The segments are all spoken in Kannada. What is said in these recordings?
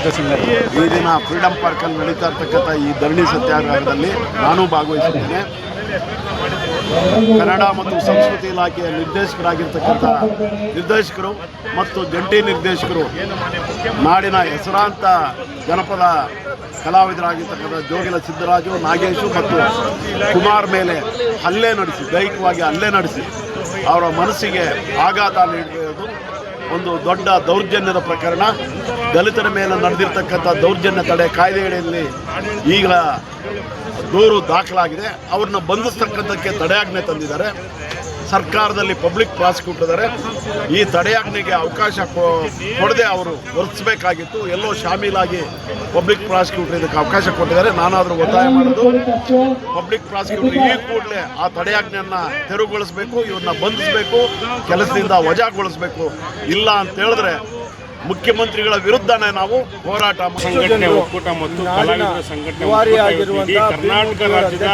ಈ ದಿನ ಫ್ರೀಡಮ್ ಪಾರ್ಕಲ್ಲಿ ನಡೀತಾ ಇರ್ತಕ್ಕಂಥ ಈ ಧರಣಿ ಸತ್ಯಾಗ್ರಹದಲ್ಲಿ ನಾನು ಭಾಗವಹಿಸಿದ್ದೇನೆ. ಕನ್ನಡ ಮತ್ತು ಸಂಸ್ಕೃತಿ ಇಲಾಖೆಯ ನಿರ್ದೇಶಕರು ಮತ್ತು ಜಂಟಿ ನಿರ್ದೇಶಕರು ನಾಡಿನ ಹೆಸರಾಂತ ಜನಪದ ಕಲಾವಿದರಾಗಿರ್ತಕ್ಕಂಥ ಜೋಗಿಲ ಸಿದ್ದರಾಜು, ನಾಗೇಶು ಮತ್ತು ಕುಮಾರ್ ಮೇಲೆ ದೈಹಿಕವಾಗಿ ಹಲ್ಲೆ ನಡೆಸಿ ಅವರ ಮನಸ್ಸಿಗೆ ಆಘಾತ ನೀಡಿರುವುದು ಒಂದು ದೊಡ್ಡ ದೌರ್ಜನ್ಯದ ಪ್ರಕರಣ. ದಲಿತರ ಮೇಲೆ ನಡೆದಿರ್ತಕ್ಕಂಥ ದೌರ್ಜನ್ಯ ತಡೆ ಕಾಯ್ದೆಯಲ್ಲಿ ಈಗ ದೂರು ದಾಖಲಾಗಿದೆ. ಅವ್ರನ್ನ ಬಂಧಿಸ್ತಕ್ಕಂಥಕ್ಕೆ ತಡೆಯಾಜ್ಞೆ ತಂದಿದ್ದಾರೆ. ಸರ್ಕಾರದಲ್ಲಿ ಪಬ್ಲಿಕ್ ಪ್ರಾಸಿಕ್ಯೂಟರ್ ಇದ್ದಾರೆ. ಈ ತಡೆಯಾಜ್ಞೆಗೆ ಅವಕಾಶ ಕೊಡದೆ ಅವರು ವರ್ತಿಸಬೇಕಾಗಿತ್ತು. ಎಲ್ಲೋ ಶಾಮೀಲಾಗಿ ಪಬ್ಲಿಕ್ ಪ್ರಾಸಿಕ್ಯೂಟರ್ ಇದಕ್ಕೆ ಅವಕಾಶ ಕೊಟ್ಟಿದ್ದಾರೆ. ನಾನಾದರೂ ಒತ್ತಾಯ ಮಾಡೋದು, ಪಬ್ಲಿಕ್ ಪ್ರಾಸಿಕ್ಯೂಟರ್ ಈ ಕೂಡಲೇ ಆ ತಡೆಯಾಜ್ಞೆಯನ್ನು ತೆರವುಗೊಳಿಸಬೇಕು, ಇವ್ರನ್ನ ಬಂಧಿಸಬೇಕು, ಕೆಲಸದಿಂದ ವಜಾಗೊಳಿಸಬೇಕು. ಇಲ್ಲ ಅಂತ ಹೇಳಿದ್ರೆ ಮುಖ್ಯಮಂತ್ರಿಗಳ ವಿರುದ್ಧನೇ ನಾವು ಹೋರಾಟ ಸಂಘಟನೆ ಒಕ್ಕೂಟ ಮತ್ತು ಕಲಾವಿದರ ಸಂಘಟನೆ ಕರ್ನಾಟಕ ರಾಜ್ಯದ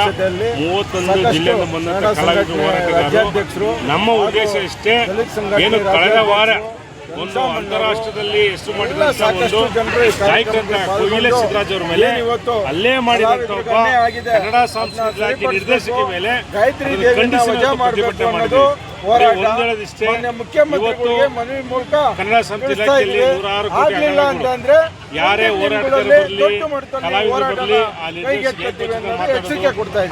31 ಜಿಲ್ಲೆಯಿಂದ ಬಂದಂತ ಕಲಾವಿದ ಹೋರಾಟಗಾರರು ನಮ್ಮ ಉದ್ದೇಶ ಇಷ್ಟೇ. ಏನು ಕಳೆದ ವಾರ ಒಂದು ಅಂತಾರಾಷ್ಟ್ರದಲ್ಲಿ ಹೆಸರು ಮಾಡಿದಂತ ಒಂದು ನಾಯಕರಂತ ಕೋಗಿಲೆ ಸಿದ್ದರಾಜ್ ಅವರ ಮೇಲೆ ಹಲ್ಲೆ ಮಾಡಿದಂತ ಒಬ್ಬ ಕನ್ನಡ ಸಾಂಸ್ಕೃತಿಕ ಇಲಾಖೆ ನಿರ್ದೇಶಕ ಮೇಲೆ ಪ್ರತಿಭಟನೆ ಮಾಡಿದ್ರು. ಒಂದೇಳದಿಷ್ಟೇ, ಇವತ್ತು ಕನ್ನಡ ಸಂಸ್ಕೃತಿ ಇಲಾಖೆಯಲ್ಲಿ 106 ಕೋಟಿ ಯಾರೇ ಹೋರಾಟಗಾರರು ಬರಲಿ, ಕಲಾವಿದರು ಬರಲಿ, ಆ ನಿರ್ದೇಶಕ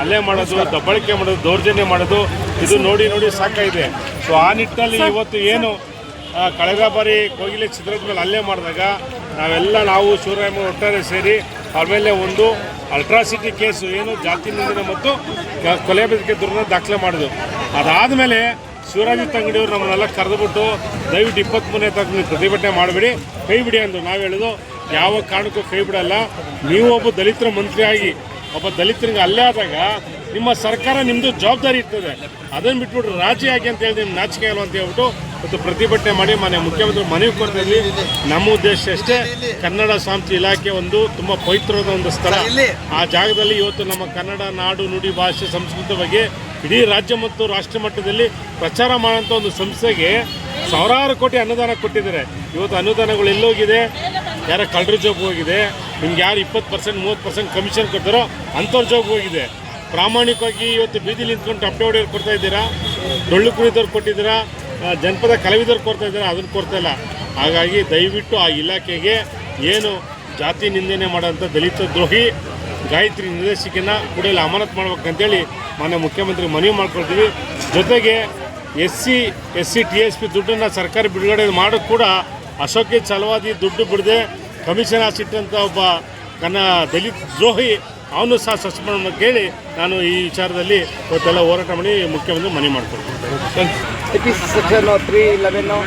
ಹಲ್ಲೆ ಮಾಡೋದು, ದಬ್ಬಳಿಕೆ ಮಾಡೋದು, ದೌರ್ಜನ್ಯ ಮಾಡೋದು, ಇದು ನೋಡಿ ಸಾಕಾಗಿದೆ. ಸೊ ಆ ನಿಟ್ಟಿನಲ್ಲಿ ಇವತ್ತು ಏನು ಕಳೆದ ಬಾರಿ ಕೋಗಿಲೆ ಸಿದ್ದರಾಜ್ ಮೇಲೆ ಹಲ್ಲೆ ಮಾಡಿದಾಗ ನಾವು ಶಿವರಾಮ ಒಟ್ಟಾರೆ ಸೇರಿ ಅವ್ರ ಮೇಲೆ ಒಂದು ಅಲ್ಟ್ರಾಸಿಟಿ ಕೇಸು, ಏನು ಜಾತಿ ನಿಂದನೆ ಮತ್ತು ಕೊಲೆ ಬೆದರಿಕೆ ದೂರನ್ನ ದಾಖಲೆ ಮಾಡಿದ್ವು. ಅದಾದಮೇಲೆ ಶಿವರಾಜಿತ್ ಅಂಗಡಿಯವರು ನಮ್ಮನ್ನೆಲ್ಲ ಕರೆದುಬಿಟ್ಟು ದಯವಿಟ್ಟು 23ನೇ ತಾರೀಕು ಪ್ರತಿಭಟನೆ ಮಾಡಬೇಡಿ, ಕೈ ಬಿಡಿ ಅಂದರು. ನಾವು ಹೇಳೋದು ಯಾವ ಕಾರಣಕ್ಕೂ ಕೈ ಬಿಡಲ್ಲ. ನೀವು ಒಬ್ಬ ದಲಿತರ ಮಂತ್ರಿಯಾಗಿ ಒಬ್ಬ ದಲಿತರಿಗೆ ಹಲ್ಲೆ ಆದಾಗ ನಿಮ್ಮ ಸರ್ಕಾರ ನಿಮ್ಮದು ಜವಾಬ್ದಾರಿ ಇರ್ತದೆ. ಅದನ್ನು ಬಿಟ್ಬಿಟ್ಟು ರಾಜಿ ಆಗಿ ಅಂತ ಹೇಳಿ ನಿಮ್ಮ ನಾಚಿಕೆ ಅಲ್ವ ಅಂತ ಹೇಳ್ಬಿಟ್ಟು ಇವತ್ತು ಪ್ರತಿಭಟನೆ ಮಾಡಿ ಮುಖ್ಯಮಂತ್ರಿ ಮನವಿ ಕೊಡ್ತಾ ಇದ್ವಿ. ನಮ್ಮ ಉದ್ದೇಶ ಅಷ್ಟೇ, ಕನ್ನಡ ಸಾಂಸ್ಕೃತಿಕ ಇಲಾಖೆ ಒಂದು ತುಂಬ ಪವಿತ್ರವಾದ ಒಂದು ಸ್ಥಳ. ಆ ಜಾಗದಲ್ಲಿ ಇವತ್ತು ನಮ್ಮ ಕನ್ನಡ ನಾಡು, ನುಡಿ, ಭಾಷೆ, ಸಂಸ್ಕೃತಿ ಬಗ್ಗೆ ಇಡೀ ರಾಜ್ಯ ಮತ್ತು ರಾಷ್ಟ್ರ ಮಟ್ಟದಲ್ಲಿ ಪ್ರಚಾರ ಮಾಡೋಂಥ ಒಂದು ಸಂಸ್ಥೆಗೆ ಸಾವಿರಾರು ಕೋಟಿ ಅನುದಾನ ಕೊಟ್ಟಿದ್ದಾರೆ. ಇವತ್ತು ಅನುದಾನಗಳು ಎಲ್ಲೋಗಿದೆ? ಯಾರ ಕಳ್ಳರ ಜೋಬ್ ಹೋಗಿದೆ. ನಿಮ್ಗೆ ಯಾರು 20% 30% ಕಮಿಷನ್ ಕೊಡ್ತಾರೋ ಅಂಥವ್ರ ಜೋಬ್ ಹೋಗಿದೆ. ಪ್ರಾಮಾಣಿಕವಾಗಿ ಇವತ್ತು ಬೀದಿಲಿ ನಿಂತ್ಕೊಂಡು ಟಪ್ಪೆ ಹೊಡೆಯೋರು ಕೊಡ್ತಾ ಇದ್ದೀರಾ, ಡೊಳ್ಳು ಕುಣಿದವ್ರು ಕೊಟ್ಟಿದ್ದೀರಾ, ಜನಪದ ಕಲಾವಿದರು ಕೊಡ್ತಾ ಇದ್ದಾರೆ, ಅದನ್ನು ಕೊಡ್ತಾ ಇಲ್ಲ. ಹಾಗಾಗಿ ದಯವಿಟ್ಟು ಆ ಇಲಾಖೆಗೆ ಏನು ಜಾತಿ ನಿಂದನೆ ಮಾಡೋಂಥ ದಲಿತ ದ್ರೋಹಿ ಗಾಯತ್ರಿ ನಿರ್ದೇಶಕನ ಕೂಡಲೇ ಅಮಾನತು ಮಾಡ್ಬೇಕಂತೇಳಿ ಮುಖ್ಯಮಂತ್ರಿ ಮನವಿ ಮಾಡ್ಕೊಳ್ತೀವಿ. ಜೊತೆಗೆ SC TSP ದುಡ್ಡನ್ನು ಸರ್ಕಾರ ಬಿಡುಗಡೆ ಮಾಡೋದು ಕೂಡ ಅಶೋಕ್ ಛಲವಾದಿ ದುಡ್ಡು ಬಿಡದೆ ಕಮಿಷನ್ ಹಾಸಿಟ್ಟಂಥ ಒಬ್ಬ ದಲಿತ ದ್ರೋಹಿ ಅವನು ಸಹ ಸಸ್ಪೆಂಡ್ ಕೇಳಿ ನಾನು ಈ ವಿಚಾರದಲ್ಲಿ ಇವತ್ತೆಲ್ಲ ಹೋರಾಟ ಮಾಡಿ ಮುಖ್ಯಮಂತ್ರಿ ಮನವಿ ಮಾಡ್ಕೊಳ್ತೀನಿ. ಸೆಕ್ಷನ್ 311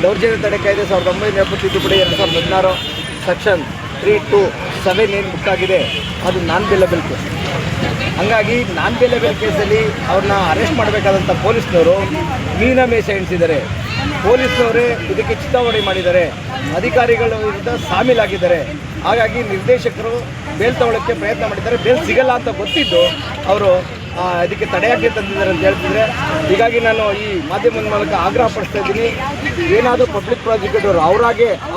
ದೌರ್ಜನ್ಯ ತಡೆ ಕಾಯ್ದೆ 1970 ತಿದ್ದುಪಡಿ 2016 ಸೆಕ್ಷನ್ 327 ಏನು ಬುಕ್ ಆಗಿದೆ ಅದು ನಾನ್ ಬೇಲೆಬಲ್ ಕೇಸ್. ಹಂಗಾಗಿ ನಾನ್ ಬೇಲೆಬಲ್ ಕೇಸಲ್ಲಿ ಅವ್ರನ್ನ ಅರೆಸ್ಟ್ ಮಾಡಬೇಕಾದಂಥ ಪೊಲೀಸ್ನವರು ಮೀನಮೇಷ ಎಣಿಸಿದ್ದಾರೆ. ಪೊಲೀಸ್ನವರೇ ಇದಕ್ಕೆ ಚಿತ್ತಾವಣೆ ಮಾಡಿದ್ದಾರೆ, ಅಧಿಕಾರಿಗಳ ವಿರುದ್ಧ ಸಾಮೀಲಾಗಿದ್ದಾರೆ. ಹಾಗಾಗಿ ನಿರ್ದೇಶಕರು ಬೇಲ್ ತಗೊಳ್ಳೋಕ್ಕೆ ಪ್ರಯತ್ನ ಮಾಡಿದ್ದಾರೆ. ಬೇಲ್ ಸಿಗಲ್ಲ ಅಂತ ಗೊತ್ತಿದ್ದು ಅವರು ಅದಕ್ಕೆ ತಡೆಯಾಜ್ಞೆ ತಂದಿದ್ದಾರೆ ಅಂತ ಹೇಳ್ತಿದ್ರೆ. ಹೀಗಾಗಿ ನಾನು ಈ ಮಾಧ್ಯಮದ ಮೂಲಕ ಆಗ್ರಹ ಪಡಿಸ್ತಾ ಇದ್ದೀನಿ, ಏನಾದರೂ ಪಬ್ಲಿಕ್ ಪ್ರಾಸಿಕ್ಯೂಟರ್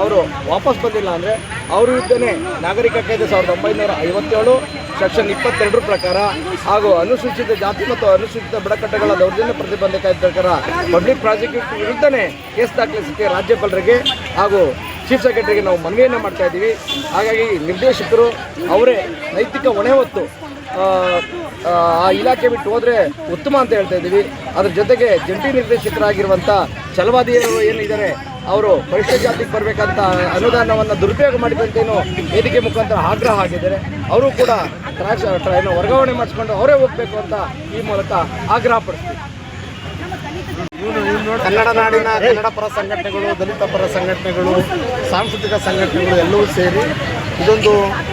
ಅವರು ವಾಪಸ್ ಬಂದಿಲ್ಲ ಅಂದರೆ ಅವ್ರ ವಿರುದ್ಧನೇ ನಾಗರಿಕ ಕಾಯ್ದೆ 1957 ಸೆಕ್ಷನ್ 22 ಪ್ರಕಾರ ಹಾಗೂ ಅನುಸೂಚಿತ ಜಾತಿ ಮತ್ತು ಅನುಸೂಚಿತ ಬುಡಕಟ್ಟುಗಳ ದೌರ್ಜನ್ಯ ಪ್ರತಿಬಂಧ ಕಾಯ್ದೆ ಪ್ರಕಾರ ಪಬ್ಲಿಕ್ ಪ್ರಾಸಿಕ್ಯೂಟರ್ ವಿರುದ್ಧನೇ ಕೇಸ್ ದಾಖಲಿಸಕ್ಕೆ ರಾಜ್ಯಪಾಲರಿಗೆ ಹಾಗೂ ಚೀಫ್ ಸೆಕ್ರೆಟರಿಗೆ ನಾವು ಮನವಿಯನ್ನು ಮಾಡ್ತಾ ಇದ್ದೀವಿ. ಹಾಗಾಗಿ ನಿರ್ದೇಶಕರು ಅವರೇ ನೈತಿಕ ಹೊಣೆ ಹೊತ್ತು ಆ ಇಲಾಖೆ ಬಿಟ್ಟು ಹೋದರೆ ಉತ್ತಮ ಅಂತ ಹೇಳ್ತಾ ಇದ್ದೀವಿ. ಅದ್ರ ಜೊತೆಗೆ ಜಂಟಿ ನಿರ್ದೇಶಕರಾಗಿರುವಂಥ ಛಲವಾದಿಯವರು ಏನಿದ್ದಾರೆ ಅವರು ಪರಿಶಿಷ್ಟ ಜಾತಿಗೆ ಬರಬೇಕಂತ ಅನುದಾನವನ್ನು ದುರುಪಯೋಗ ಮಾಡಿದಂತೇನು ವೇದಿಕೆ ಮುಖಾಂತರ ಆಗ್ರಹ ಆಗಿದ್ದಾರೆ. ಅವರು ಕೂಡ ವರ್ಗಾವಣೆ ಮಾಡಿಸ್ಕೊಂಡು ಅವರೇ ಹೋಗಬೇಕು ಅಂತ ಈ ಮೂಲಕ ಆಗ್ರಹ ಪಡಿಸ್ತೀವಿ. ಕನ್ನಡ ನಾಡಿನ ಕನ್ನಡ ಪರ ಸಂಘಟನೆಗಳು, ದಲಿತ ಪರ ಸಂಘಟನೆಗಳು, ಸಾಂಸ್ಕೃತಿಕ ಸಂಘಟನೆಗಳು ಎಲ್ಲವೂ ಸೇರಿ ಇದೊಂದು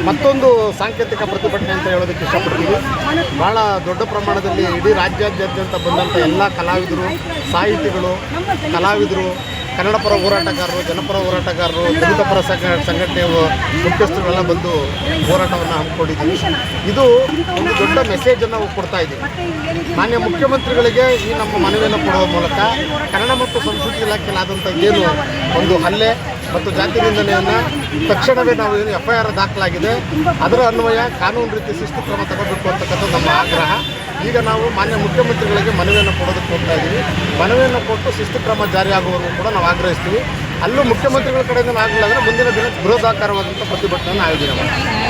ಮತ್ತೊಂದು ಸಾಂಕೇತಿಕ ಪ್ರತಿಭಟನೆ ಅಂತ ಹೇಳೋದಕ್ಕೆ ಇಷ್ಟಪಡ್ತೀವಿ. ಭಾಳ ದೊಡ್ಡ ಪ್ರಮಾಣದಲ್ಲಿ ಇಡೀ ರಾಜ್ಯಾದ್ಯಂತ ಬಂದಂಥ ಎಲ್ಲ ಕಲಾವಿದರು, ಸಾಹಿತಿಗಳು, ಕಲಾವಿದರು, ಕನ್ನಡ ಪರ ಹೋರಾಟಗಾರರು, ಜನಪರ ಹೋರಾಟಗಾರರು, ದಲಿತ ಪರ ಸಂಘಟನೆ ಮುಖ್ಯಸ್ಥರುಗಳೆಲ್ಲ ಬಂದು ಹೋರಾಟವನ್ನು ಹಮ್ಮಿಕೊಂಡಿದ್ದೀವಿ. ಇದು ಒಂದು ದೊಡ್ಡ ಮೆಸೇಜನ್ನು ನಾವು ಕೊಡ್ತಾ ಇದ್ದೀವಿ. ಮಾನ್ಯ ಮುಖ್ಯಮಂತ್ರಿಗಳಿಗೆ ಈ ನಮ್ಮ ಮನವಿಯನ್ನು ಕೊಡುವ ಮೂಲಕ ಕನ್ನಡ ಮತ್ತು ಸಂಸ್ಕೃತಿ ಇಲಾಖೆಯಲ್ಲಿ ಆದಂಥ ಏನು ಒಂದು ಹಲ್ಲೆ, ಮತ್ತು ಜಾತಿ ನಿಂದನೆಯನ್ನು ತಕ್ಷಣವೇ ನಾವು ಏನು FIR ದಾಖಲಾಗಿದೆ ಅದರ ಅನ್ವಯ ಕಾನೂನು ರೀತಿ ಶಿಸ್ತು ಕ್ರಮ ತಗೋಬೇಕು ಅಂತಕ್ಕಂಥದ್ದು ನಮ್ಮ ಆಗ್ರಹ. ಈಗ ನಾವು ಮಾನ್ಯ ಮುಖ್ಯಮಂತ್ರಿಗಳಿಗೆ ಮನವಿಯನ್ನು ಕೊಡೋದಕ್ಕೆ ಹೋಗ್ತಾ ಇದ್ದೀವಿ. ಮನವಿಯನ್ನು ಕೊಟ್ಟು ಶಿಸ್ತು ಕ್ರಮ ಜಾರಿಯಾಗುವವರೆಗೂ ಕೂಡ ನಾವು ಆಗ್ರಹಿಸ್ತೀವಿ. ಅಲ್ಲೂ ಮುಖ್ಯಮಂತ್ರಿಗಳ ಕಡೆಯಿಂದ ಆಗಲಿಲ್ಲ ಅಂದರೆ ಮುಂದಿನ ದಿನ ಬೃಹದಾಕಾರವಾದಂಥ ಪ್ರತಿಭಟನೆಯನ್ನು ಆಯೋಜನೆ ಮಾಡ್ತೀವಿ.